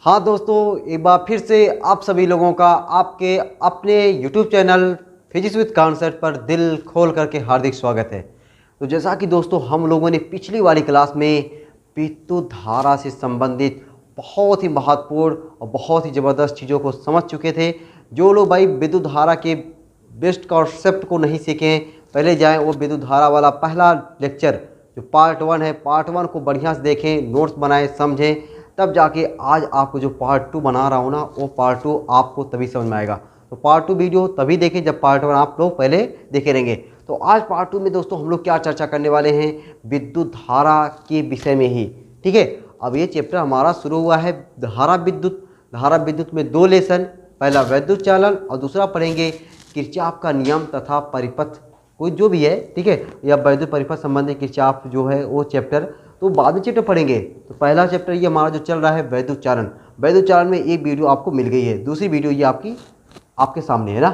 हाँ दोस्तों, एक बार फिर से आप सभी लोगों का आपके अपने YouTube channel physics with concept पर दिल खोल करके हार्दिक स्वागत है। तो जैसा कि दोस्तों हम लोगों ने पिछली वाली क्लास में विद्युत धारा से संबंधित बहुत ही महत्वपूर्ण और बहुत ही ज़बरदस्त चीज़ों को समझ चुके थे। जो लोग भाई विद्युत धारा के बेस्ट कॉन्सेप्ट को नहीं सीखें, पहले जाएँ वो विद्युत धारा वाला पहला लेक्चर जो पार्ट 1 है, पार्ट 1 को बढ़िया से देखें, नोट्स बनाएं, समझें, तब जाके आज आपको जो पार्ट 2 बना रहा हूँ ना, वो पार्ट 2 आपको तभी समझ में आएगा। तो पार्ट 2 वीडियो तभी देखें जब पार्ट 1 आप लोग पहले देखे रहेंगे। तो आज पार्ट 2 में दोस्तों हम लोग क्या चर्चा करने वाले हैं, विद्युत धारा के विषय में ही। ठीक है, अब ये चैप्टर हमारा शुरू हुआ है धारा विद्युत में 2 लेसन, पहला वैद्युत चालन और दूसरा पढ़ेंगे किरचॉफ का नियम तथा परिपथ, कोई जो भी है, ठीक है, या वैद्युत परिपथ संबंधी किरचॉफ जो है वो चैप्टर तो बाद में चैप्टर पढ़ेंगे। तो पहला चैप्टर ये हमारा जो चल रहा है वैद्युत चालन। वैद्युत चालन में एक वीडियो आपको मिल गई है, दूसरी वीडियो ये आपके सामने है ना।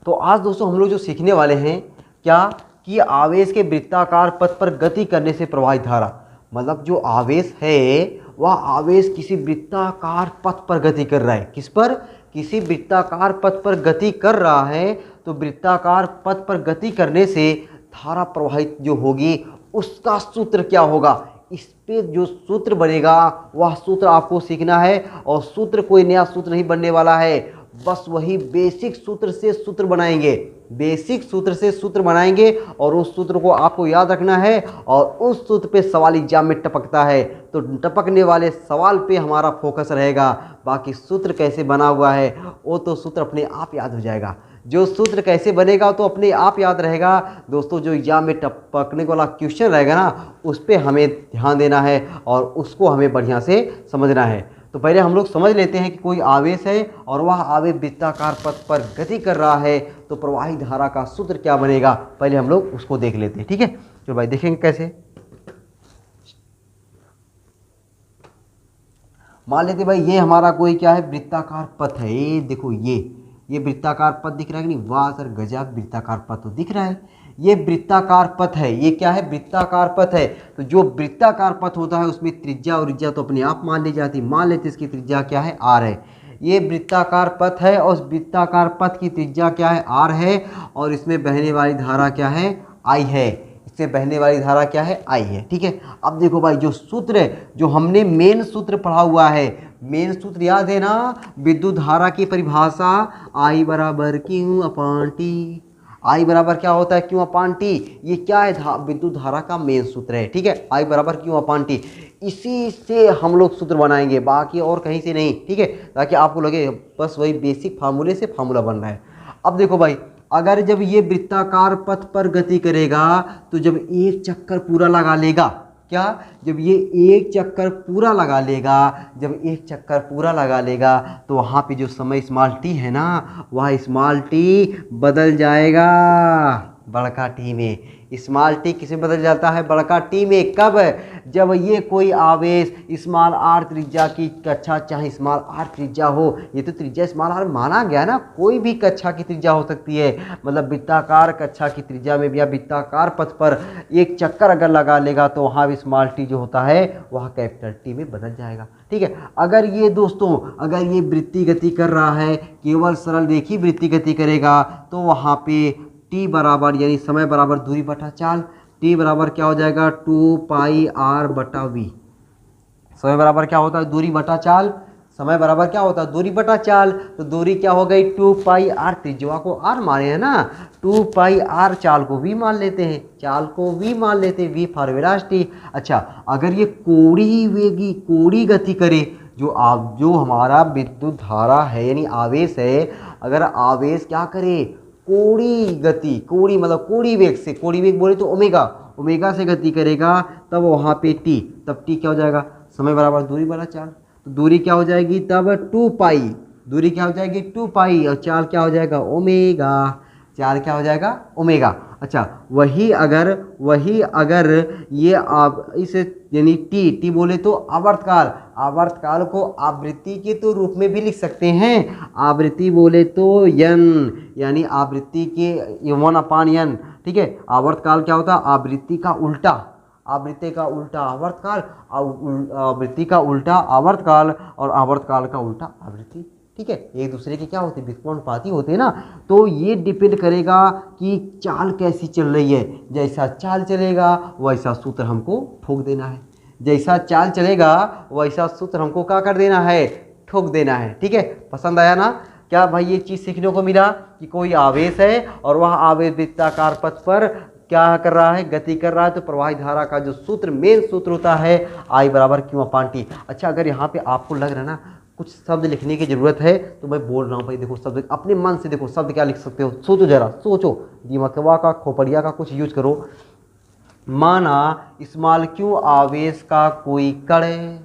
तो आज दोस्तों हम लोग जो सीखने वाले हैं क्या कि आवेश के वृत्ताकार पथ पर गति करने से प्रवाहित धारा, मतलब जो आवेश है वह आवेश किसी वृत्ताकार पथ पर गति कर रहा है। किस पर? किसी वृत्ताकार पथ पर गति कर रहा है। तो वृत्ताकार पथ पर गति करने से धारा प्रवाहित जो होगी उसका सूत्र क्या होगा, इस पे जो सूत्र बनेगा वह सूत्र आपको सीखना है। और सूत्र कोई नया सूत्र नहीं बनने वाला है, बस वही बेसिक सूत्र से सूत्र बनाएंगे, बेसिक सूत्र से सूत्र बनाएंगे और उस सूत्र को आपको याद रखना है। और उस सूत्र पे सवाल एग्जाम में टपकता है, तो टपकने वाले सवाल पे हमारा फोकस रहेगा। बाकी सूत्र कैसे बना हुआ है वो तो सूत्र अपने आप याद हो जाएगा। जो सूत्र कैसे बनेगा तो अपने आप याद रहेगा। दोस्तों जो एग्जाम में टपकने वाला क्वेश्चन रहेगा ना, उस पर हमें ध्यान देना है और उसको हमें बढ़िया से समझना है। तो पहले हम लोग समझ लेते हैं कि कोई आवेश है और वह आवेश वृत्ताकार पथ पर गति कर रहा है, तो प्रवाही धारा का सूत्र क्या बनेगा, पहले हम लोग उसको देख लेते हैं। ठीक है, चलो भाई देखेंगे कैसे। मान लेते भाई ये हमारा कोई क्या है, वृत्ताकार पथ है। ये देखो ये वृत्ताकार पथ दिख रहा है कि नहीं, वाह सर गजब, वृत्ताकार पथ तो दिख रहा है। ये वृत्ताकार पथ है, ये क्या है, वृत्ताकार पथ है। तो जो वृत्ताकार पथ होता है उसमें त्रिज्या और त्रिज्या तो अपने आप मान ली जाती है। मान लेते इसकी त्रिज्या क्या है, आर है। ये वृत्ताकार पथ है और वृत्ताकार पथ की त्रिज्या क्या है, आर है। और इसमें बहने वाली धारा क्या है, आई है। इससे बहने वाली धारा क्या है, आई है। ठीक है, अब देखो भाई जो सूत्र है, जो हमने मेन सूत्र पढ़ा हुआ है, मेन सूत्र याद है ना, विद्युत धारा की परिभाषा आई बराबर क्यू अपान टी। आई बराबर क्या होता है, क्यू अपान टी। ये क्या है, विद्युत धारा का मेन सूत्र है। ठीक है, आई बराबर क्यू अपान टी, इसी से हम लोग सूत्र बनाएंगे, बाकी और कहीं से नहीं। ठीक है, ताकि आपको लगे बस वही बेसिक फार्मूले से फार्मूला बन रहा है। अब देखो भाई, अगर जब ये वृत्ताकार पथ पर गति करेगा तो जब एक चक्कर पूरा लगा लेगा, क्या, जब ये एक चक्कर पूरा लगा लेगा, जब एक चक्कर पूरा लगा लेगा तो वहाँ पे जो समय स्मॉल टी है ना, वह स्मॉल टी बदल जाएगा बड़का टी में। स्मॉल टी किस में बदल जाता है, बड़का टी में। कब? जब ये कोई आवेश स्मॉल आर त्रिज्या की कक्षा, चाहे स्मॉल आर त्रिज्या हो, ये तो त्रिज्या स्मॉल आर माना गया ना, कोई भी कक्षा की त्रिज्या हो सकती है, मतलब वृत्ताकार कक्षा की त्रिज्या में भी या वृत्ताकार पथ पर एक चक्कर अगर लगा लेगा तो वहाँ भी स्मॉल टी जो होता है वह कैपिटल टी में बदल जाएगा। ठीक है, अगर ये दोस्तों अगर ये वृत्ति गति कर रहा है, केवल सरल रेखी वृत्ति गति करेगा, तो वहाँ पे टी बराबर यानी समय बराबर दूरी बटा चाल, टी बराबर क्या हो जाएगा, 2 पाई आर बटा वी। समय बराबर क्या होता है, दूरी बटा चाल। समय बराबर क्या होता है, दूरी बटा चाल। तो दूरी क्या हो गई, 2 पाई आर, त्रिज्या को आर माने हैं ना, 2 पाई आर, चाल को वी मान लेते हैं, चाल को वी मान लेते हैं, वी फॉर वेलोसिटी। अच्छा, अगर ये कोणीय गति करे, जो हमारा विद्युत धारा है यानी आवेश है, अगर आवेश क्या करे, कोणीय गति, कोणीय मतलब कोणीय वेग से, कोणीय वेग बोले तो ओमेगा से गति करेगा, तब वहाँ पे टी, तब टी क्या हो जाएगा, समय बराबर दूरी बटा चाल। तो दूरी क्या हो जाएगी तब 2 पाई, दूरी क्या हो जाएगी 2 पाई, और चाल क्या हो जाएगा ओमेगा, चाल क्या हो जाएगा ओमेगा। अच्छा, वही अगर ये आप इस यानी टी बोले तो आवर्तकाल को आवृत्ति के तो रूप में भी लिख सकते हैं। आवृत्ति बोले तो यन, यानी आवृत्ति के 1/n। ठीक है, आवर्तकाल क्या होता है, आवृत्ति का उल्टा, आवृत्ति का उल्टा आवर्तकाल, आवृत्ति का उल्टा आवर्तकाल और आवर्तकाल का उल्टा आवृत्ति। ठीक है, एक दूसरे के क्या होते हैं, व्युत्क्रमानुपाती होते हैं ना। तो ये डिपेंड करेगा कि चाल कैसी चल रही है। जैसा चाल चलेगा वैसा सूत्र हमको ठोक देना है, जैसा चाल चलेगा वैसा सूत्र हमको क्या कर देना है, ठोक देना है। ठीक है, पसंद आया ना। क्या भाई ये चीज़ सीखने को मिला कि कोई आवेश है और वह आवेश वृत्ताकार पथ पर क्या कर रहा है, गति कर रहा है। तो प्रवाही धारा का जो सूत्र, मेन सूत्र होता है I बराबर Q अपान T। अच्छा, अगर यहाँ पे आपको लग रहा है ना कुछ शब्द लिखने की ज़रूरत है तो मैं बोल रहा हूँ भाई, देखो शब्द अपने मन से देखो, शब्द क्या लिख सकते हो, सोचो जरा, सोचो, दिमागवा का, खोपड़िया का कुछ यूज करो। माना स्मॉल q आवेश का कोई कण है,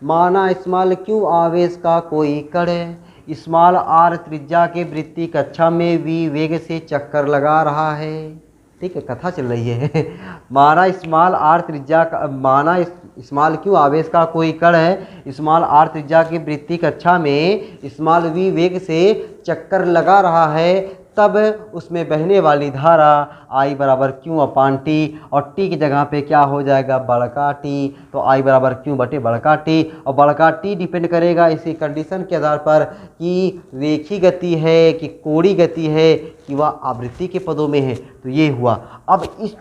माना स्मॉल q आवेश का कोई कण है, स्मॉल r त्रिज्या के वृत्तीय कक्षा में v वेग से चक्कर लगा रहा है। ठीक है, कथा चल रही है। माना स्मॉल r त्रिज्या का, माना स्मॉल q आवेश का कोई कण है, स्मॉल r त्रिज्या की वृत्तीय कक्षा में स्मॉल v वेग से चक्कर लगा रहा है, तब उसमें बहने वाली धारा I बराबर Q अपान T, और T की जगह पे क्या हो जाएगा, बड़का T। तो I बराबर Q बटे बड़का T, और बड़का T डिपेंड करेगा इसी कंडीशन के आधार पर कि रेखी गति है कि कोणीय गति है कि वह आवृत्ति के पदों में है। तो ये हुआ। अब इस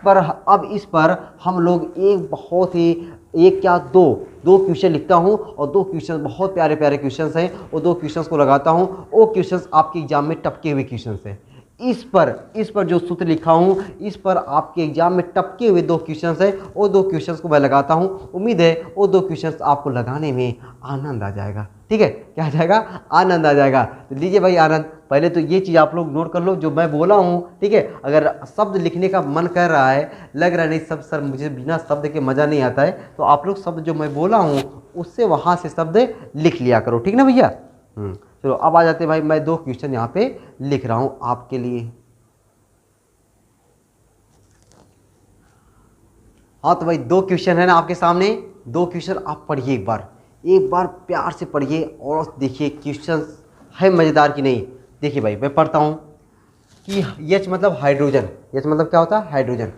पर हम लोग एक बहुत ही, एक क्या दो क्वेश्चन लिखता हूँ, और दो क्वेश्चन बहुत प्यारे प्यारे क्वेश्चंस हैं, और दो क्वेश्चंस को लगाता हूँ। वो क्वेश्चंस आपके एग्जाम में टपके हुए क्वेश्चंस हैं। इस पर जो सूत्र लिखा हूँ, इस पर आपके एग्जाम में टपके हुए दो क्वेश्चंस हैं। वो दो क्वेश्चंस को मैं लगाता हूँ, उम्मीद है वो दो क्वेश्चंस आपको लगाने में आनंद आ जाएगा। ठीक है, क्या आ जाएगा, आनंद आ जाएगा। तो लीजिए भाई आनंद, पहले तो ये चीज़ आप लोग नोट कर लो जो मैं बोला हूँ। ठीक है, अगर शब्द लिखने का मन कर रहा है, लग रहा है नहीं सब सर मुझे बिना शब्द के मज़ा नहीं आता है, तो आप लोग शब्द जो मैं बोला हूँ उससे वहाँ से शब्द लिख लिया करो। ठीक ना भैया। चलो अब आ जाते भाई, मैं दो क्वेश्चन यहाँ पे लिख रहा हूँ आपके लिए। हाँ तो भाई दो क्वेश्चन है ना आपके सामने, दो क्वेश्चन आप पढ़िए, एक बार प्यार से पढ़िए और देखिए क्वेश्चन है मज़ेदार कि नहीं। देखिए भाई मैं पढ़ता हूँ कि H मतलब हाइड्रोजन, H मतलब क्या होता है, हाइड्रोजन।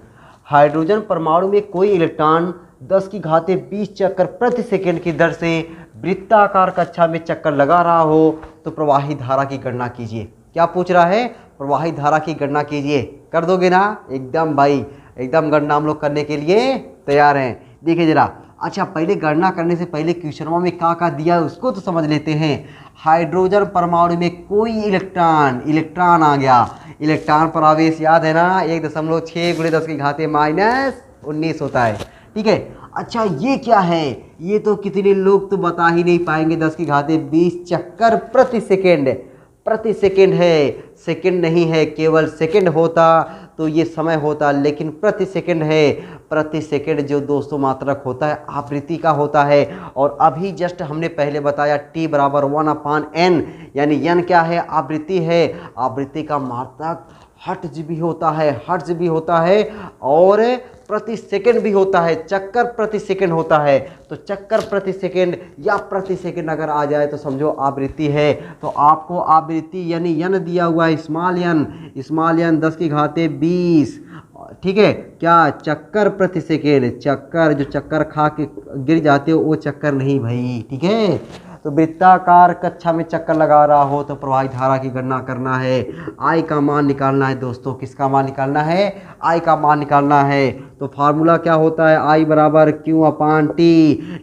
हाइड्रोजन परमाणु में कोई इलेक्ट्रॉन 10⁻20 चक्कर प्रति सेकंड की दर से वृत्ताकार कक्षा में चक्कर लगा रहा हो तो प्रवाही धारा की गणना कीजिए। क्या पूछ रहा है, प्रवाही धारा की गणना कीजिए। कर दोगे ना, एकदम भाई, एकदम गणना हम लोग करने के लिए तैयार हैं। देखिए जरा, अच्छा पहले गणना करने से पहले क्वेश्चनों में क्या दिया है उसको तो समझ लेते हैं। हाइड्रोजन परमाणु में कोई इलेक्ट्रॉन आ गया, इलेक्ट्रॉन पर आवेश याद है ना, 1.6 × 10⁻−19 होता है। ठीक है, अच्छा ये क्या है, ये तो कितने लोग तो बता ही नहीं पाएंगे, 10⁻20 चक्कर प्रति सेकेंड है, सेकेंड नहीं है, केवल सेकेंड होता तो ये समय होता, लेकिन प्रति सेकेंड है। प्रति सेकेंड जो दोस्तों मात्रक होता है आवृत्ति का होता है। और अभी जस्ट हमने पहले बताया T बराबर 1/n, यानी n क्या है, आवृत्ति है। आवृत्ति का मात्रक हर्ट्ज भी होता है और प्रति सेकंड भी होता है, चक्कर प्रति सेकंड होता है। तो चक्कर प्रति सेकंड या प्रति सेकंड अगर आ जाए तो समझो आवृत्ति है। तो आपको आवृत्ति यानी n दिया हुआ है, स्मॉल n 10⁻20। ठीक है, क्या चक्कर प्रति सेकंड, चक्कर जो चक्कर खा के गिर जाते हो वो चक्कर नहीं भाई। ठीक है, तो वृत्ताकार कक्षा में चक्कर लगा रहा हो तो प्रवाही धारा की गणना करना है, I का मान निकालना है दोस्तों। किसका मान निकालना है, I का मान निकालना है। तो फार्मूला क्या होता है, I बराबर Q अपान T,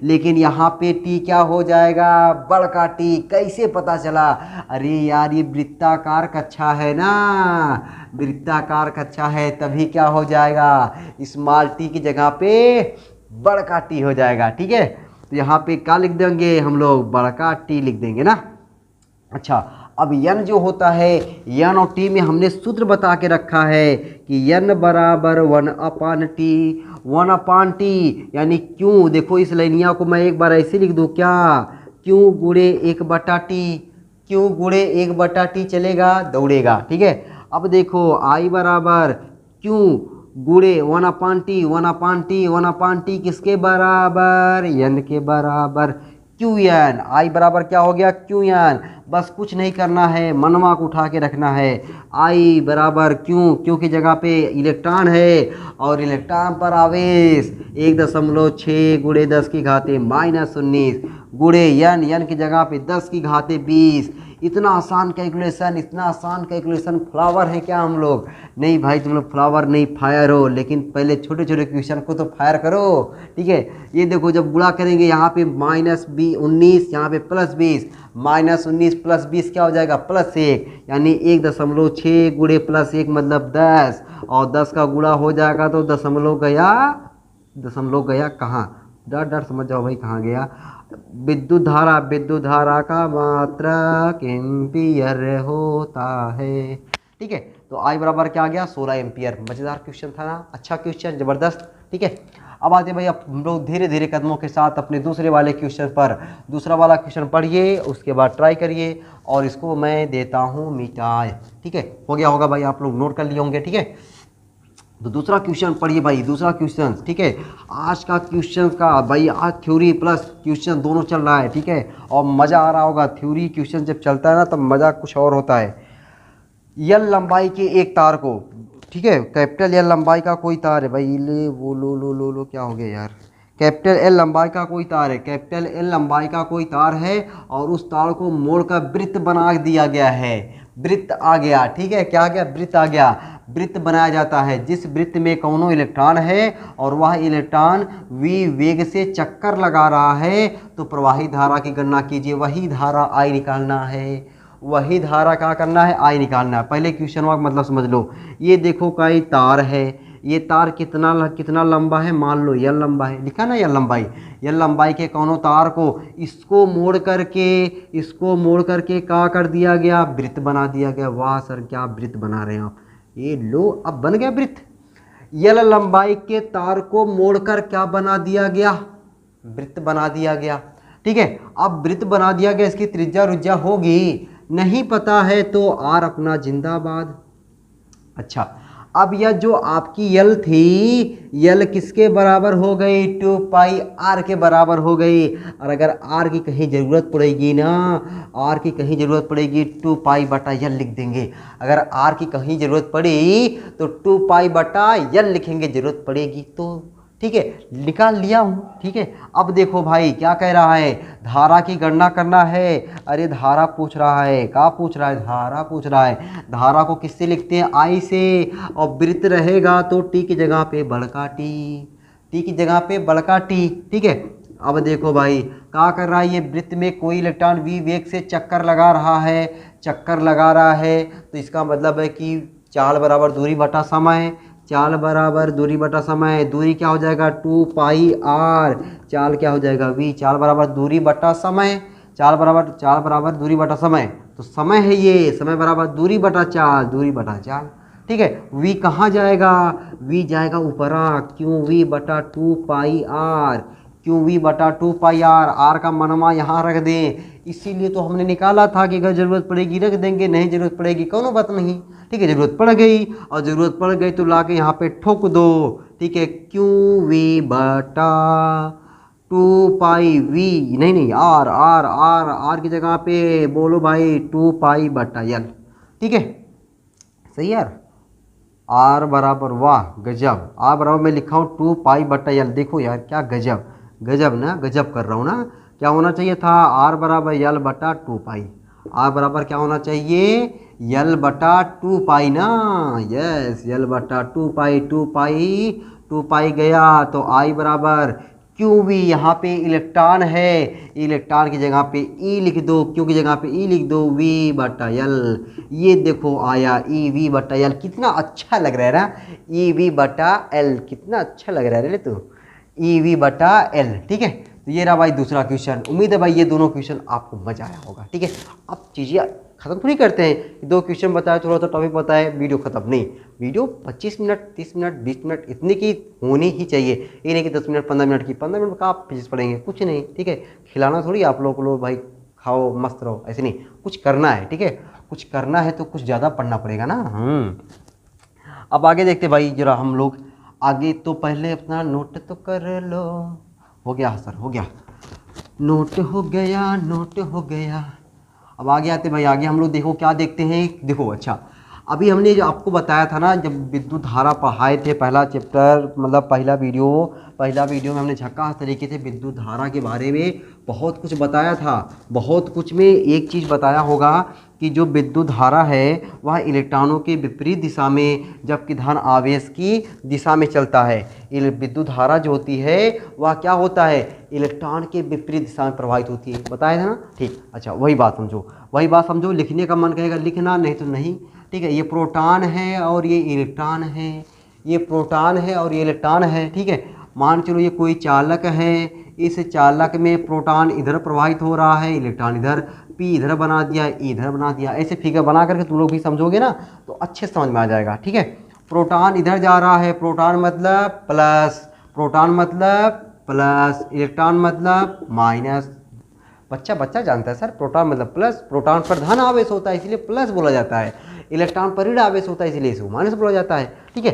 लेकिन यहाँ पे T क्या हो जाएगा, बड़का T। कैसे पता चला, अरे यार ये वृत्ताकार कक्षा है ना, वृत्ताकार कक्षा है तभी क्या हो जाएगा, स्मॉल t की जगह पे बड़का T हो जाएगा। ठीक है, तो यहाँ पे क्या लिख देंगे हम लोग, बड़का T लिख देंगे ना। अच्छा अब n जो होता है, n और t में हमने सूत्र बता के रखा है कि n बराबर 1/t यानी क्यों। देखो इस लाइनिया को मैं एक बार ऐसे लिख दूँ, क्या क्यों गुणे 1/t चलेगा, दौड़ेगा। ठीक है, अब देखो I बराबर क्यों गुणे 1/t किसके बराबर, n के बराबर, QN। I बराबर क्या हो गया, QN बस कुछ नहीं करना है, मनवा को उठा के रखना है। आई बराबर क्यू, क्यू की जगह पे इलेक्ट्रॉन है और इलेक्ट्रॉन पर आवेश 1.6 गुणे 10 की घाते -19 गुणे यन, यन की जगह पे 10 की घाते 20। इतना आसान कैलकुलेशन, इतना आसान कैलकुलेशन। फ्लावर है क्या हम लोग? नहीं भाई, तुम लोग फ्लावर नहीं, फायर हो। लेकिन पहले छोटे छोटे क्वेश्चन को तो फायर करो, ठीक है। ये देखो, जब गुणा करेंगे यहाँ पे -19, यहाँ पे +20, -19 + 20 क्या हो जाएगा? +1, यानी 1.6 गुणे +1 मतलब 10, और 10 का गुणा हो जाएगा तो दशमलव गया, दशमलव गया कहाँ? डर डर समझ जाओ भाई कहाँ गया। विद्युत धारा, विद्युत धारा का मात्रक एम्पियर होता है, ठीक है। तो आई बराबर क्या आ गया? 16 एम्पियर। मजेदार क्वेश्चन था ना, अच्छा क्वेश्चन, जबरदस्त, ठीक है। अब आते भाई, अब हम लोग धीरे धीरे कदमों के साथ अपने दूसरे वाले क्वेश्चन पर। दूसरा वाला क्वेश्चन पढ़िए, उसके बाद ट्राई करिए, और इसको मैं देता हूँ मिटाए, ठीक है। हो गया होगा भाई, आप लोग नोट कर लिए होंगे, ठीक है। तो दूसरा क्वेश्चन पढ़िए भाई, दूसरा क्वेश्चन, ठीक है। आज का क्वेश्चन का भाई, आज थ्योरी प्लस क्वेश्चन दोनों चल रहा है, ठीक है। और मज़ा आ रहा होगा, थ्योरी क्वेश्चन जब चलता है ना तब मज़ा कुछ और होता है। यल लंबाई के एक तार को, ठीक है, कैपिटल यल लंबाई का कोई तार है भाई, ले वो लो क्या हो गया यार। कैपिटल एल लंबाई का कोई तार है, कैपिटल एल लंबाई का कोई तार है, और उस तार को मोड़कर वृत्त बना दिया गया है। वृत्त आ गया, ठीक है, क्या आ गया? वृत्त आ गया। वृत्त बनाया जाता है जिस वृत्त में कौनो इलेक्ट्रॉन है और वह इलेक्ट्रॉन v वेग से चक्कर लगा रहा है, तो प्रवाही धारा की गणना कीजिए। वही धारा आई निकालना है, वही धारा क्या करना है? आई निकालना है। पहले क्वेश्चन का मतलब समझ लो। ये देखो कई तार है, ये तार कितना लंबा है? मान लो यल लंबा है, लिखा ना यल लंबाई। यल लंबाई के कौनों तार को इसको मोड़ करके क्या कर दिया गया? वृत्त बना दिया गया। वाह सर, क्या वृत्त बना रहे हैं आप। ये लो, अब बन गया वृत्त। यल लंबाई के तार को मोड़कर क्या बना दिया गया? वृत्त बना दिया गया, ठीक है। अब वृत्त बना दिया गया, इसकी त्रिज्या रुज्या होगी, नहीं पता है तो आर अपना जिंदाबाद। अच्छा, अब यह जो आपकी यल थी, यल किसके बराबर हो गई? 2πr के बराबर हो गई। और अगर आर की कहीं ज़रूरत पड़ेगी ना, आर की कहीं ज़रूरत पड़ेगी, 2π/यल लिख देंगे। अगर आर की कहीं ज़रूरत पड़ी तो 2π/यल लिखेंगे, ज़रूरत पड़ेगी तो, ठीक है। निकाल लिया हूँ, ठीक है। अब देखो भाई क्या कह रहा है, धारा की गणना करना है। अरे धारा पूछ रहा है, क्या पूछ रहा है? धारा पूछ रहा है। धारा को किससे लिखते हैं? आई से। और वृत्त रहेगा तो टी की जगह पे बड़का टी, टी की जगह पे बड़का टी, ठीक है। अब देखो भाई क्या कर रहा है, ये वृत्त में कोई इलेक्ट्रॉन वी वेग से चक्कर लगा रहा है, चक्कर लगा रहा है, तो इसका मतलब है कि चाल बराबर दूरी बटा समय, चाल बराबर दूरी बटा समय। दूरी क्या हो जाएगा? 2πr। चाल क्या हो जाएगा? v। चाल बराबर दूरी बटा समय, चाल बराबर दूरी बटा समय। तो समय है ये, समय बराबर दूरी बटा चाल, दूरी बटा चाल, ठीक है। v कहाँ जाएगा? v जाएगा ऊपरा, क्यों? v बटा 2πr, क्यों? v बटा 2πr। r का मनवा यहाँ रख दें, इसीलिए तो हमने निकाला था कि अगर ज़रूरत पड़ेगी रख देंगे, नहीं ज़रूरत पड़ेगी कोनो बात नहीं, ठीक है। ज़रूरत पड़ गई, और ज़रूरत पड़ गई तो ला के यहाँ पे ठोक दो, ठीक है। क्यों? v बटा 2πv, नहीं आर, आर आर आर की जगह पे बोलो भाई 2π/यल, ठीक है। सही यार, आर बराबर, वाह गजब, आर बराबर मैं लिखा हूँ 2π/यल। देखो यार क्या गजब, गजब ना, गजब कर रहा हूँ ना। क्या होना चाहिए था? आर बराबर यल बटा 2π। आर बराबर क्या होना चाहिए? यल बटा 2π ना, यस, यल बटा 2π। 2π गया तो आई बराबर क्यू वी। यहाँ पे इलेक्ट्रॉन है, इलेक्ट्रॉन की जगह पे ई लिख दो, क्यू की जगह पे ई लिख दो, v/यल। ये देखो आया EV/यल। कितना अच्छा लग रहा है ना, EV/L, कितना अच्छा लग रहा है रे तो, EV/L, ठीक है। तो ये रहा भाई दूसरा क्वेश्चन। उम्मीद है भाई ये दोनों क्वेश्चन आपको मजा आया होगा, ठीक है। अब चीज़ें खत्म थोड़ी करते हैं, 2 क्वेश्चन बताए, थोड़ा सा टॉपिक बताए, वीडियो खत्म नहीं। वीडियो 25 मिनट, 30 मिनट, 20 मिनट इतने की होनी ही चाहिए। ये नहीं कि 10 मिनट 15 मिनट की, 15 मिनट का आप फिजिक्स पढ़ेंगे, कुछ नहीं, ठीक है। खिलाना थोड़ी आप लोग को, भाई खाओ मस्त रहो, ऐसे नहीं, कुछ करना है, ठीक है। कुछ करना है तो कुछ ज़्यादा पढ़ना पड़ेगा ना। अब आगे देखते भाई जरा हम लोग आगे। तो पहले अपना नोट तो कर लो। हो गया सर, हो गया, नोट हो गया, नोट हो गया। अब आगे आते भाई, आगे हम लोग देखो क्या देखते हैं। देखो अच्छा, अभी हमने जो आपको बताया था ना, जब विद्युत धारा पढ़ाए थे पहला चैप्टर, मतलब पहला वीडियो में हमने झक्कास तरीके से विद्युत धारा के बारे में बहुत कुछ बताया था। बहुत कुछ में एक चीज़ बताया होगा कि जो विद्युत धारा है वह इलेक्ट्रॉनों के विपरीत दिशा में, जबकि धन आवेश की दिशा में चलता है। विद्युत धारा जो होती है वह क्या होता है, इलेक्ट्रॉन के विपरीत दिशा में प्रवाहित होती है, बताया था ना। ठीक, अच्छा वही बात समझो। लिखने का मन कहेगा लिखना, नहीं तो नहीं। ठीक है, ये प्रोटॉन है और ये इलेक्ट्रॉन है, ये प्रोटॉन है और ये इलेक्ट्रॉन है। ठीक है, मान चलो ये कोई चालक है, इस चालक में प्रोटॉन इधर प्रवाहित हो रहा है, इलेक्ट्रॉन इधर, पी इधर बना दिया, ई इधर बना दिया। ऐसे फिगर बना करके तुम लोग भी समझोगे ना तो अच्छे समझ में आ जाएगा। ठीक है, प्रोटॉन इधर जा रहा है, प्रोटॉन मतलब प्लस, प्रोटॉन मतलब प्लस, इलेक्ट्रॉन मतलब माइनस। बच्चा जानता है सर, प्रोटॉन मतलब प्लस, प्रोटॉन पर धन आवेश होता है इसलिए प्लस बोला जाता है, इलेक्ट्रॉन पर ऋण आवेश होता है इसलिए इसे माइनस बोला जाता है। ठीक है,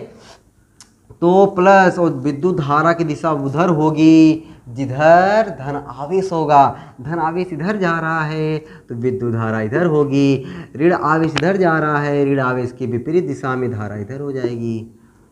तो प्लस, और विद्युत धारा की दिशा उधर होगी जिधर धन आवेश होगा। धन आवेश इधर जा रहा है तो विद्युत धारा इधर होगी, ऋण आवेश इधर जा रहा है, ऋण आवेश के विपरीत दिशा में धारा इधर हो जाएगी।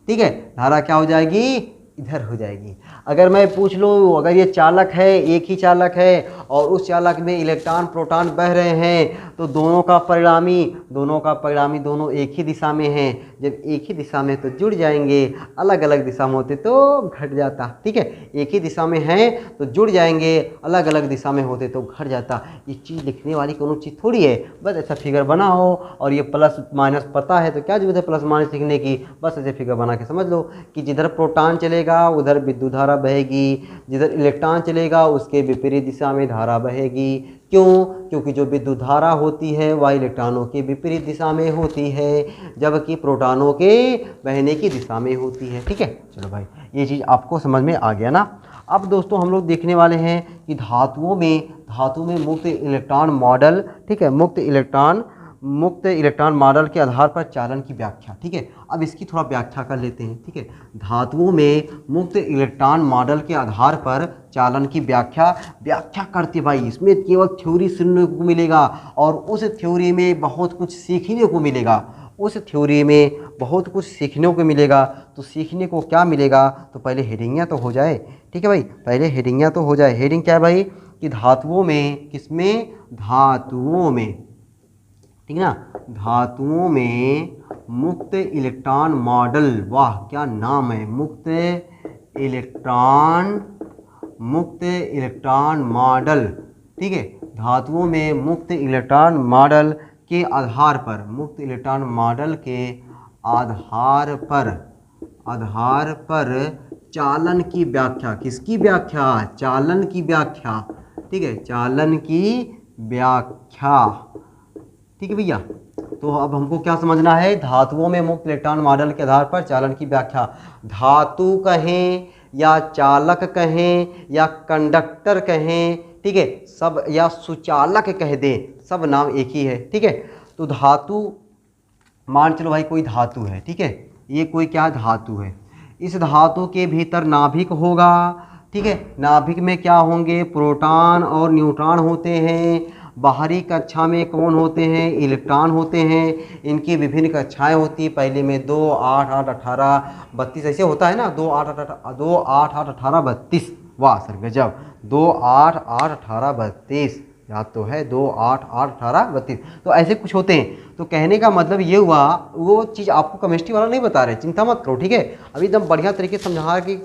ठीक है, धारा क्या हो जाएगी, इधर हो जाएगी। अगर मैं पूछ लूँ, अगर ये चालक है, एक ही चालक है और उस चालक में इलेक्ट्रॉन प्रोटॉन बह रहे हैं तो दोनों का परिणामी दोनों एक ही दिशा में हैं। जब एक ही दिशा में तो जुड़ जाएंगे, अलग अलग दिशा में होते तो घट जाता। ठीक है, एक ही दिशा में हैं तो जुड़ जाएंगे, अलग अलग दिशा में होते तो घट जाता। ये चीज़ लिखने वाली कोनो चीज़ थोड़ी है, बस ऐसा फिगर बनाओ। और ये प्लस माइनस पता है तो क्या जरूरत है प्लस माइनस लिखने की, बस ऐसे फिगर बना के समझ लो कि जिधर प्रोटॉन चलेगा उधर विद्युत धारा बहेगी, जिधर इलेक्ट्रॉन चलेगा उसके विपरीत दिशा में धारा बहेगी। क्यों? क्योंकि जो विद्युत धारा होती है वह इलेक्ट्रॉनों के विपरीत दिशा में होती है, जबकि प्रोटॉनों के बहने की दिशा में होती है। ठीक है, चलो भाई ये चीज़ आपको समझ में आ गया ना। अब दोस्तों हम लोग देखने वाले हैं कि धातु में मुक्त इलेक्ट्रॉन मॉडल। ठीक है, मुक्त इलेक्ट्रॉन मॉडल के आधार पर चालन की व्याख्या। ठीक है, अब इसकी थोड़ा व्याख्या कर लेते हैं। ठीक है, धातुओं में मुक्त इलेक्ट्रॉन मॉडल के आधार पर चालन की व्याख्या करते भाई। इसमें केवल थ्योरी सुनने को मिलेगा और उस थ्योरी में बहुत कुछ सीखने को मिलेगा, तो सीखने को क्या मिलेगा, तो पहले हेडिंगियाँ तो हो जाए। ठीक है भाई, पहले हेडिंगियाँ तो हो जाए। हेडिंग क्या है भाई, कि धातुओं में, किसमें, धातुओं में, ठीक है ना, धातुओं में मुक्त इलेक्ट्रॉन मॉडल। वाह क्या नाम है, मुक्त इलेक्ट्रॉन मॉडल। ठीक है, धातुओं में मुक्त इलेक्ट्रॉन मॉडल के आधार पर, मुक्त इलेक्ट्रॉन मॉडल के आधार पर चालन की व्याख्या। किसकी व्याख्या, चालन की व्याख्या। ठीक है, चालन की व्याख्या। ठीक है भैया, तो अब हमको क्या समझना है, धातुओं में मुक्त इलेक्ट्रॉन मॉडल के आधार पर चालन की व्याख्या। धातु कहें या चालक कहें या कंडक्टर कहें, ठीक है, सब, या सुचालक कह दें, सब नाम एक ही है। ठीक है, तो धातु, मान चलो भाई कोई धातु है। ठीक है, ये कोई क्या धातु है, इस धातु के भीतर नाभिक होगा। ठीक है, नाभिक में क्या होंगे, प्रोटॉन और न्यूट्रॉन होते हैं। बाहरी कक्षा में कौन होते हैं, इलेक्ट्रॉन होते हैं। इनकी विभिन्न कक्षाएं होती है, पहले में 2, 8, 8, 18, 32 ऐसे होता है ना, 2, 8, 8, 18, 32। वाह सर गजब, 2, 8, 8, 18, 32 याद तो है, 2, 8, 8, 18, 32, तो ऐसे कुछ होते हैं। तो कहने का मतलब ये हुआ, वो चीज़ आपको केमिस्ट्री वाला नहीं बता रहे, चिंता मत करो। ठीक है, अभी एकदम बढ़िया तरीके से समझा की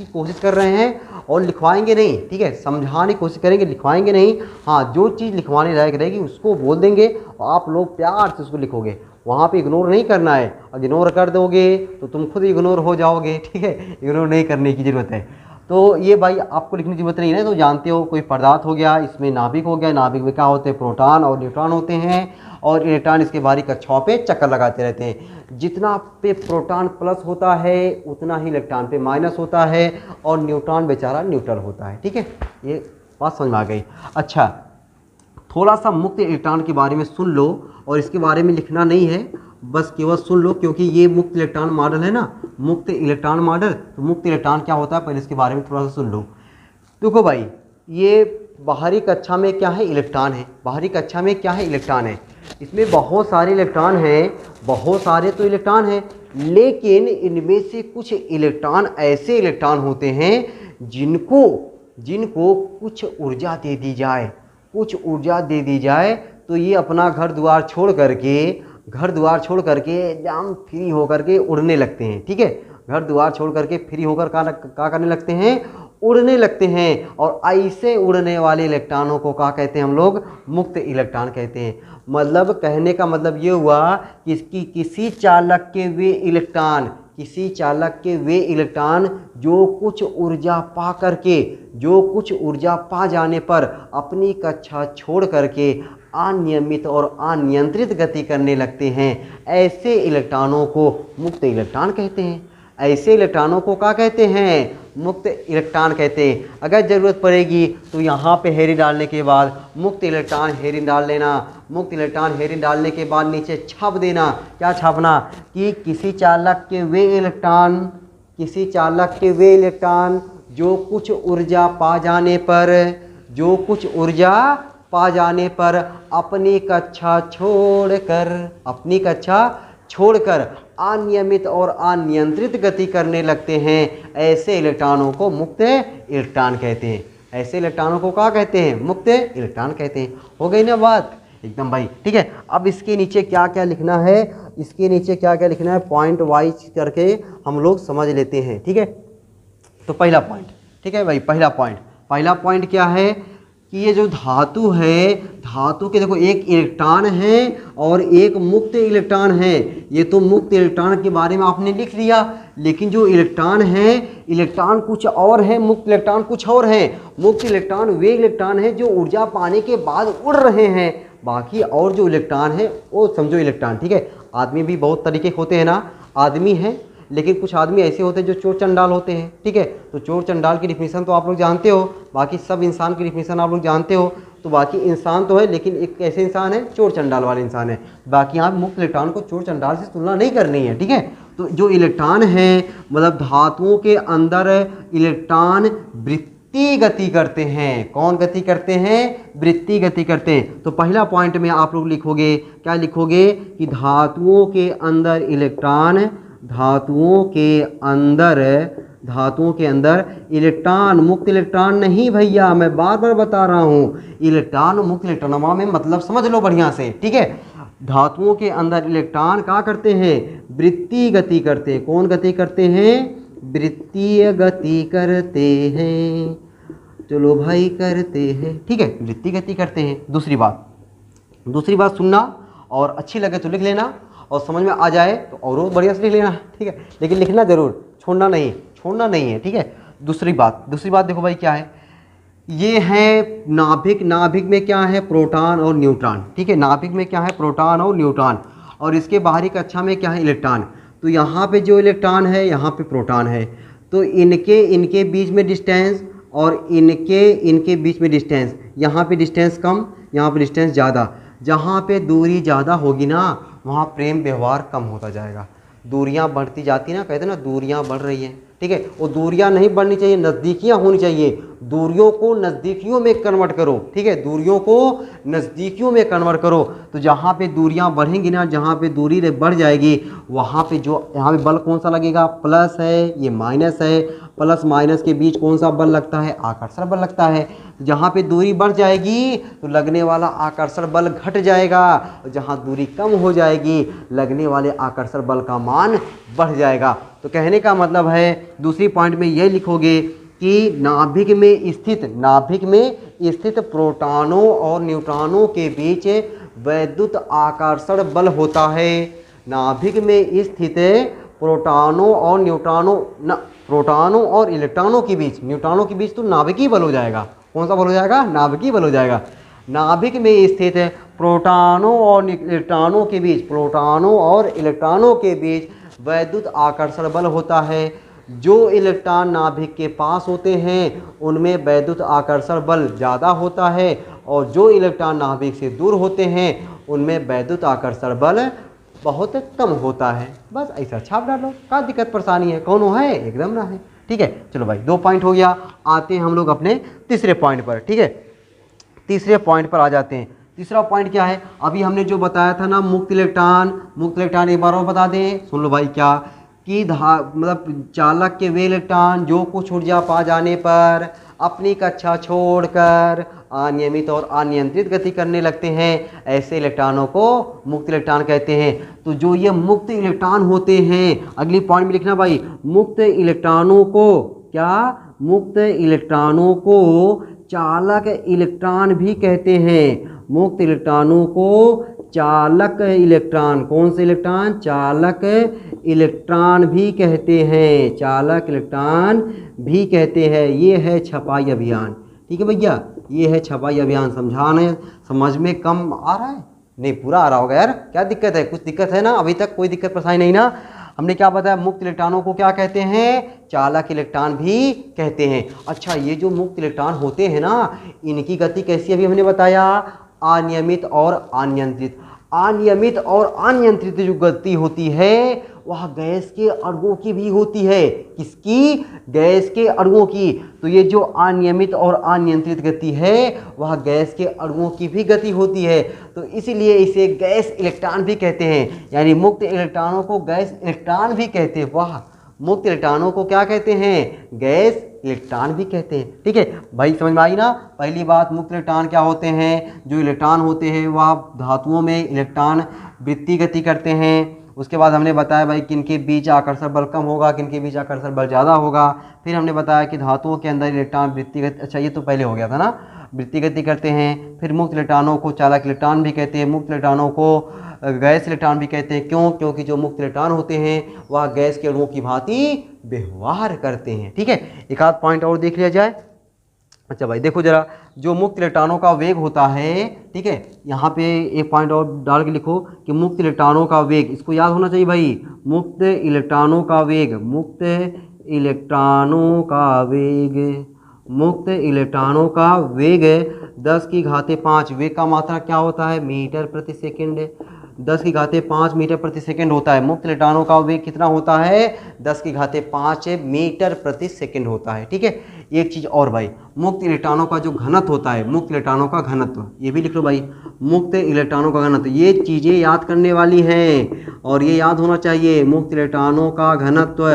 कोशिश कर रहे हैं और लिखवाएंगे नहीं। ठीक है, समझाने की कोशिश करेंगे, लिखवाएंगे नहीं। हाँ, जो चीज़ लिखवाने लायक रहेगी उसको बोल देंगे और आप लोग प्यार से उसको लिखोगे, वहाँ पे इग्नोर नहीं करना है। और इग्नोर कर दोगे तो तुम खुद इग्नोर हो जाओगे। ठीक है, इग्नोर नहीं करने की ज़रूरत है। तो ये भाई आपको लिखने की जरूरत नहीं है, तो जानते हो कोई पदार्थ हो गया, इसमें नाभिक हो गया, नाभिक में क्या होते हैं, प्रोटॉन और न्यूट्रॉन होते हैं, और इलेक्ट्रॉन इसके बाहरी कक्षाओं पे चक्कर लगाते रहते हैं। जितना पे प्रोटॉन प्लस होता है उतना ही इलेक्ट्रॉन पे माइनस होता है, और न्यूट्रॉन बेचारा न्यूट्रल होता है। ठीक है, ये बात समझ में आ गई। अच्छा, थोड़ा सा मुक्त इलेक्ट्रॉन के बारे में सुन लो, और इसके बारे में लिखना नहीं है, बस केवल सुन लो, क्योंकि ये मुक्त इलेक्ट्रॉन मॉडल है ना, मुक्त इलेक्ट्रॉन मॉडल। तो मुक्त इलेक्ट्रॉन क्या होता है, पहले इसके बारे में थोड़ा सा सुन लो। देखो भाई, ये बाहरी कक्षा में क्या है, इलेक्ट्रॉन है। बाहरी कक्षा में क्या है, इलेक्ट्रॉन है। इसमें बहुत सारे इलेक्ट्रॉन हैं, बहुत सारे तो इलेक्ट्रॉन हैं, लेकिन इनमें से कुछ इलेक्ट्रॉन ऐसे इलेक्ट्रॉन होते हैं जिनको जिनको कुछ ऊर्जा दे दी जाए, कुछ ऊर्जा दे दी जाए तो ये अपना घर द्वार छोड़ करके एकदम फ्री होकर के उड़ने लगते हैं। ठीक है, घर द्वार छोड़ करके फ्री होकर क्या करने लगते हैं, उड़ने लगते हैं। और ऐसे उड़ने वाले इलेक्ट्रॉनों को क्या कहते हैं हम लोग, मुक्त इलेक्ट्रॉन कहते हैं। मतलब कहने का मतलब ये हुआ कि किसी चालक के वे इलेक्ट्रॉन जो कुछ ऊर्जा पा जाने पर अपनी कक्षा छोड़ करके अनियमित और अनियंत्रित गति करने लगते हैं, ऐसे इलेक्ट्रॉनों को मुक्त इलेक्ट्रॉन कहते हैं। ऐसे इलेक्ट्रॉनों को क्या कहते हैं, मुक्त इलेक्ट्रॉन कहते हैं। अगर ज़रूरत पड़ेगी तो यहाँ पे हेरिंग डालने के बाद मुक्त इलेक्ट्रॉन हेरिंग डाल लेना। मुक्त इलेक्ट्रॉन हेरिंग डालने के बाद नीचे छाप देना। क्या छापना, कि किसी चालक के वे इलेक्ट्रॉन जो कुछ ऊर्जा पा जाने पर अपनी कक्षा छोड़कर अनियमित और अनियंत्रित गति करने लगते हैं, ऐसे इलेक्ट्रॉनों को मुक्त इलेक्ट्रॉन कहते हैं। ऐसे इलेक्ट्रॉनों को क्या कहते हैं, मुक्त इलेक्ट्रॉन कहते हैं। हो गई ना बात एकदम भाई। ठीक है, अब इसके नीचे क्या क्या लिखना है, पॉइंट वाइज करके हम लोग समझ लेते हैं। ठीक है, तो पहला पॉइंट, ठीक है भाई, पहला पॉइंट क्या है कि ये जो धातु है, धातु के देखो एक इलेक्ट्रॉन है और एक मुक्त इलेक्ट्रॉन है। ये तो मुक्त इलेक्ट्रॉन के बारे में आपने लिख लिया, लेकिन जो इलेक्ट्रॉन है, इलेक्ट्रॉन कुछ और है, मुक्त इलेक्ट्रॉन कुछ और है। मुक्त इलेक्ट्रॉन वे इलेक्ट्रॉन है जो ऊर्जा पाने के बाद उड़ रहे हैं। बाकी और जो इलेक्ट्रॉन है वो समझो इलेक्ट्रॉन। ठीक है, आदमी भी बहुत तरीके होते हैं ना, आदमी है, लेकिन कुछ आदमी ऐसे होते हैं जो चोर चंडाल होते हैं। ठीक है, तो चोर चंडाल की डिफिनीशन तो आप लोग जानते हो, बाकी सब इंसान की डिफिनीशन आप लोग जानते हो। तो बाकी इंसान तो है, लेकिन एक ऐसे इंसान है चोर चंडाल वाले इंसान है। बाकी यहाँ मुक्त इलेक्ट्रॉन को चोर चंडाल से तुलना नहीं करनी है। ठीक है, तो जो इलेक्ट्रॉन है, मतलब धातुओं के अंदर इलेक्ट्रॉन वृत्तीय गति करते हैं। कौन गति करते हैं, वृत्तीय गति करते हैं। तो पहला पॉइंट में आप लोग लिखोगे, क्या लिखोगे, कि धातुओं के अंदर इलेक्ट्रॉन, मुक्त इलेक्ट्रॉन नहीं भैया, मैं बार बार बता रहा हूँ, इलेक्ट्रॉन मुक्त इलेक्ट्रॉन में मतलब समझ लो बढ़िया से। ठीक है, धातुओं के अंदर इलेक्ट्रॉन क्या करते हैं, वृत्तीय गति करते हैं। कौन गति करते हैं, वृत्तीय गति करते हैं। चलो भाई, करते हैं। ठीक है, वृत्तीय गति करते हैं। दूसरी बात सुनना, और अच्छी लगे तो लिख लेना, और समझ में आ जाए तो और बढ़िया से लिख लेना। ठीक है, लेकिन लिखना जरूर, छोड़ना नहीं है। ठीक है, दूसरी बात देखो भाई क्या है, ये है नाभिक। नाभिक में क्या है, प्रोटॉन और न्यूट्रॉन। ठीक है, नाभिक में क्या है, प्रोटॉन और न्यूट्रॉन, और इसके बाहरी कक्षा में क्या है, इलेक्ट्रॉन। तो यहाँ पे जो इलेक्ट्रॉन है, यहाँ पे प्रोटॉन है, तो इनके बीच में डिस्टेंस और इनके बीच में डिस्टेंस, यहाँ पे डिस्टेंस कम, यहाँ पे डिस्टेंस ज़्यादा। जहाँ पे दूरी ज़्यादा होगी ना, वहाँ प्रेम व्यवहार कम होता जाएगा। दूरियाँ बढ़ती जाती ना, कहते ना दूरियाँ बढ़ रही हैं। ठीक है, वो दूरियाँ नहीं बढ़नी चाहिए, नज़दीकियाँ होनी चाहिए। दूरियों को नज़दीकियों में कन्वर्ट करो। ठीक है, दूरियों को नज़दीकियों में कन्वर्ट करो। तो जहाँ पे दूरियाँ बढ़ेंगी ना, जहाँ पे दूरी बढ़ जाएगी, वहाँ पे यहाँ पे बल कौन सा लगेगा, प्लस है, ये माइनस है। प्लस माइनस के बीच कौन सा बल लगता है, आकर्षण बल लगता है। जहाँ पे दूरी बढ़ जाएगी तो लगने वाला आकर्षण बल घट जाएगा, और जहाँ दूरी कम हो जाएगी लगने वाले आकर्षण बल का मान बढ़ जाएगा। तो कहने का मतलब है, दूसरी पॉइंट में ये लिखोगे कि नाभिक में स्थित प्रोटॉनों और न्यूट्रॉनों के बीच वैद्युत आकर्षण बल होता है। नाभिक में स्थित प्रोटॉनों और इलेक्ट्रॉनों के बीच, न्यूट्रॉनों के बीच तो नाभिकीय बल हो जाएगा। कौन सा बल हो जाएगा, नाभिकीय बल हो जाएगा। नाभिक में स्थित प्रोटॉनों और इलेक्ट्रॉनों के बीच वैद्युत आकर्षण बल होता है। जो इलेक्ट्रॉन नाभिक के पास होते हैं उनमें वैद्युत आकर्षण बल ज़्यादा होता है, और जो इलेक्ट्रॉन नाभिक से दूर होते हैं उनमें वैद्युत आकर्षण बल बहुत कम होता है। बस ऐसा छाप डालो, क्या दिक्कत परेशानी है, कौन है, एकदम ना है। ठीक है, चलो भाई, 2 पॉइंट हो गया। आते हैं हम लोग अपने तीसरे पॉइंट पर। ठीक है, तीसरे पॉइंट पर आ जाते हैं। तीसरा पॉइंट क्या है, अभी हमने जो बताया था ना मुक्त इलेक्ट्रॉन एक बार और बता दें, सुन लो भाई क्या कि मतलब चालक के वे इलेक्ट्रॉन जो कुछ ऊर्जा पा जाने पर अपनी कक्षा छोड़कर अनियमित और अनियंत्रित गति करने लगते हैं, ऐसे इलेक्ट्रॉनों को मुक्त इलेक्ट्रॉन कहते हैं। तो जो ये मुक्त इलेक्ट्रॉन होते हैं, अगली पॉइंट में लिखना भाई, मुक्त इलेक्ट्रॉनों को क्या, मुक्त इलेक्ट्रॉनों को चालक इलेक्ट्रॉन भी कहते हैं। मुक्त इलेक्ट्रॉनों को चालक इलेक्ट्रॉन, कौन से इलेक्ट्रॉन, चालक इलेक्ट्रॉन भी कहते हैं, चालक इलेक्ट्रॉन भी कहते हैं। ये है छपाई अभियान, ठीक है भैया, ये है छपाई अभियान। समझाने समझ में कम आ रहा है, नहीं पूरा आ रहा होगा यार, क्या दिक्कत है, कुछ दिक्कत है ना, अभी तक कोई दिक्कत परेशानी नहीं ना। हमने क्या बताया, मुक्त इलेक्ट्रॉनों को क्या कहते हैं, चालक इलेक्ट्रॉन भी कहते हैं। अच्छा, ये जो मुक्त इलेक्ट्रॉन होते हैं ना, इनकी गति कैसी, अभी हमने बताया अनियमित और अनियंत्रित। अनियमित और अनियंत्रित जो गति होती है वह गैस के अणुओं की भी होती है। किसकी, गैस के अणुओं की। तो ये जो अनियमित और अनियंत्रित गति है वह गैस के अणुओं की भी गति होती है, तो इसीलिए इसे गैस इलेक्ट्रॉन भी कहते हैं। यानी मुक्त इलेक्ट्रॉनों को गैस इलेक्ट्रॉन भी कहते हैं। वाह, मुक्त इलेक्ट्रॉनों को क्या कहते हैं, गैस इलेक्ट्रॉन भी कहते हैं। ठीक है भाई, समझ में आई ना। पहली बात, मुक्त इलेक्ट्रॉन क्या होते हैं, जो इलेक्ट्रॉन होते हैं वह धातुओं में इलेक्ट्रॉन वृत्ति गति करते हैं। उसके बाद हमने बताया भाई किनके बीच आकर्षण बल कम होगा, किनके बीच आकर्षण बल ज़्यादा होगा। फिर हमने बताया कि धातुओं के अंदर इलेक्ट्रॉन वृत्ति गति, अच्छा ये तो पहले हो गया था ना, वृत्ति गति करते हैं। फिर मुक्त इलेक्ट्रॉनों को चालक इलेक्ट्रॉन भी कहते हैं, मुक्त इलेक्ट्रॉनों को गैस इलेक्ट्रॉन भी कहते हैं। क्यों, क्योंकि जो मुक्त इलेक्ट्रॉन होते हैं वह गैस के अणुओं की भांति व्यवहार करते हैं। ठीक है, एक आध पॉइंट और देख लिया जाए। अच्छा भाई देखो जरा, जो मुक्त इलेक्ट्रॉनों का वेग होता है, ठीक है, यहाँ पे एक पॉइंट और डाल के लिखो कि मुक्त इलेक्ट्रॉनों का वेग, इसको याद होना चाहिए भाई, मुक्त इलेक्ट्रॉनों का वेग, मुक्त इलेक्ट्रॉनों का वेग, मुक्त इलेक्ट्रॉनों का वेग 10⁵ वेग का मात्रा क्या होता है, मीटर प्रति सेकेंड। 10⁵ मीटर प्रति सेकेंड होता है। मुक्त इलेक्ट्रॉनों का वेग कितना होता है, 10⁵ मीटर प्रति सेकेंड होता है। ठीक है, एक चीज़ और भाई, मुक्त इलेक्ट्रॉनों का जो घनत्व होता है, मुक्त इलेक्ट्रॉनों का घनत्व, ये भी लिख लो भाई, मुक्त इलेक्ट्रॉनों का घनत्व, ये चीज़ें याद करने वाली हैं और ये याद होना चाहिए। मुक्त इलेक्ट्रॉनों का घनत्व,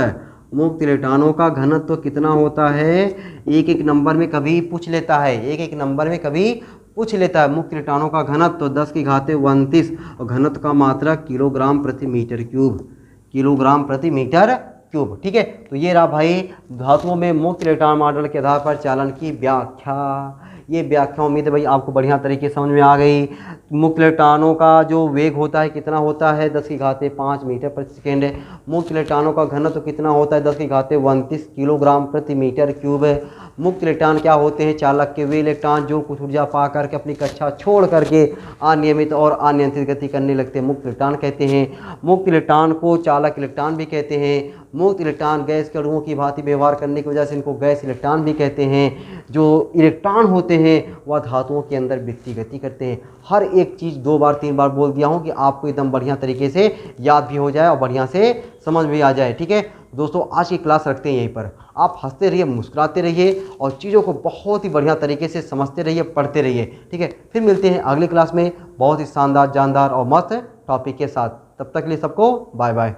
मुक्त इलेक्ट्रॉनों का घनत्व कितना होता है, एक एक नंबर में कभी पूछ लेता है, एक एक नंबर में कभी पूछ लेता है। मुक्त इलेक्ट्रॉनों का घनत्व 10⁻²৯ और घनत्व का मात्रा किलोग्राम प्रति मीटर क्यूब, किलोग्राम प्रति मीटर क्यूब। ठीक है, तो ये रहा भाई धातुओं में मुक्त इलेक्ट्रॉन मॉडल के आधार पर चालन की व्याख्या। ये व्याख्या उम्मीद है भाई आपको बढ़िया तरीके से समझ में आ गई। मुक्त इलेक्ट्रॉनों का जो वेग होता है कितना होता है, 10⁵ मीटर प्रति सेकेंड है। मुक्त इलेक्ट्रॉनों का घनत्व कितना होता है, 10⁻²৯ किलोग्राम प्रति मीटर क्यूब है। मुक्त इलेक्ट्रॉन क्या होते हैं, चालक के वे इलेक्ट्रॉन जो कुछ ऊर्जा पा करके अपनी कक्षा छोड़ करके अनियमित और अनियंत्रित गति करने लगते हैं, मुक्त इलेक्ट्रॉन कहते हैं। मुक्त इलेक्ट्रॉन को चालक इलेक्ट्रॉन भी कहते हैं। मुक्त इलेक्ट्रॉन गैस के अणुओं की भांति व्यवहार करने की वजह से इनको गैस इलेक्ट्रॉन भी कहते हैं। जो इलेक्ट्रॉन होते हैं वह धातुओं के अंदर वृत्ति गति करते हैं। हर एक चीज़ 2 बार 3 बार बोल दिया हूँ कि आपको एकदम बढ़िया तरीके से याद भी हो जाए और बढ़िया से समझ में आ जाए। ठीक है दोस्तों, आज की क्लास रखते हैं यहीं पर। आप हंसते रहिए, मुस्कुराते रहिए और चीज़ों को बहुत ही बढ़िया तरीके से समझते रहिए, पढ़ते रहिए। ठीक है, फिर मिलते हैं अगली क्लास में बहुत ही शानदार, जानदार और मस्त टॉपिक के साथ। तब तक के लिए सबको बाय बाय।